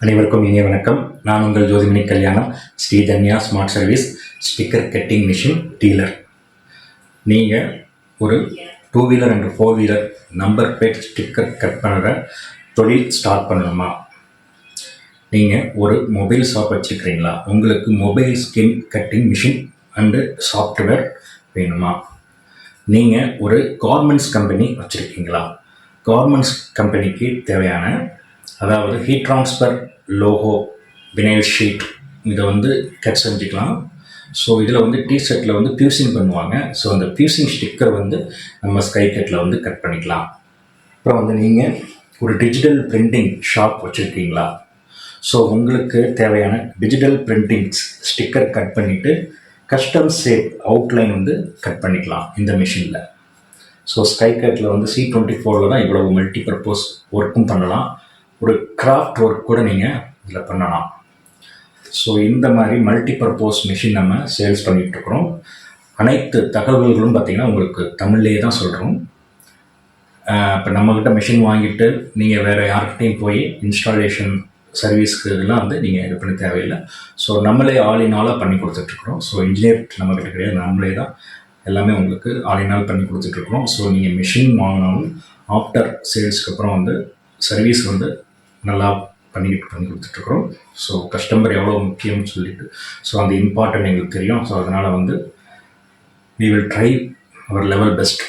அனைவருக்கும் இனிய வணக்கம். நான் உங்கள் Jothimani Kalyanam, Sridhanya smart service sticker cutting machine dealer. நீங்கள் ஒரு 2 wheeler and 4 wheeler number plate sticker cut பண்ணுற தொழில் ஸ்டார்ட் பண்ணணுமா? நீங்கள் ஒரு மொபைல் ஷாப் வச்சுருக்கிறீங்களா? உங்களுக்கு mobile skin cutting machine and software வேணுமா? நீங்கள் ஒரு கார்மெண்ட்ஸ் கம்பெனி வச்சுருக்கீங்களா? கார்மெண்ட்ஸ் கம்பெனிக்கு தேவையான, அதாவது heat transfer logo vinyl sheet, இதை கட் செஞ்சுக்கலாம். ஸோ இதில் டிஷர்ட்டில் பியூசிங் பண்ணுவாங்க. ஸோ அந்த பியூசிங் ஸ்டிக்கர் நம்ம ஸ்கை கட்டில் கட் பண்ணிக்கலாம். அப்புறம் நீங்கள் ஒரு டிஜிட்டல் பிரிண்டிங் ஷாப் வச்சுருக்கீங்களா? ஸோ உங்களுக்கு தேவையான டிஜிட்டல் பிரிண்டிங்ஸ் ஸ்டிக்கர் கட் பண்ணிவிட்டு கஸ்டம் ஷேப் அவுட்லைன் கட் பண்ணிக்கலாம் இந்த மிஷினில். ஸோ ஸ்கை கட்டில் C24 தான் இவ்வளவு மல்டிபர்பஸ் ஒர்க்கும் பண்ணலாம். ஒரு கிராஃப்ட் ஒர்க் கூட நீங்கள் இதில் பண்ணலாம். ஸோ இந்த மாதிரி மல்டிபர்பஸ் மிஷின் நம்ம சேல்ஸ் பண்ணிகிட்ருக்குறோம். அனைத்து தகவல்களும் பார்த்திங்கன்னா உங்களுக்கு தமிழ்லேயே தான் சொல்கிறோம். இப்போ நம்மக்கிட்ட மிஷின் வாங்கிட்டு நீங்கள் வேறு யார்கிட்டையும் போய் இன்ஸ்டாலேஷன் சர்வீஸ்க்கு இதெல்லாம் நீங்கள் இது பண்ண தேவையில்லை. ஸோ நம்மளே ஆளினாலாக பண்ணி கொடுத்துட்ருக்குறோம். ஸோ இன்ஜினியர் நம்மக்கிட்ட கிடையாது, நம்மளே தான் எல்லாமே உங்களுக்கு ஆளினால் பண்ணி கொடுத்துட்ருக்குறோம். ஸோ நீங்கள் மிஷின் வாங்கினாலும் ஆஃப்டர் சேல்ஸ்க்கு அப்புறம் சர்வீஸ் நல்லா பண்ணி கொடுத்துட்ருக்குறோம். ஸோ கஸ்டமர் எவ்வளோ முக்கியம்னு சொல்லிட்டு, ஸோ அந்த இம்பார்ட்டன்ட் எங்களுக்கு தெரியும். ஸோ அதனால் we will try our level best.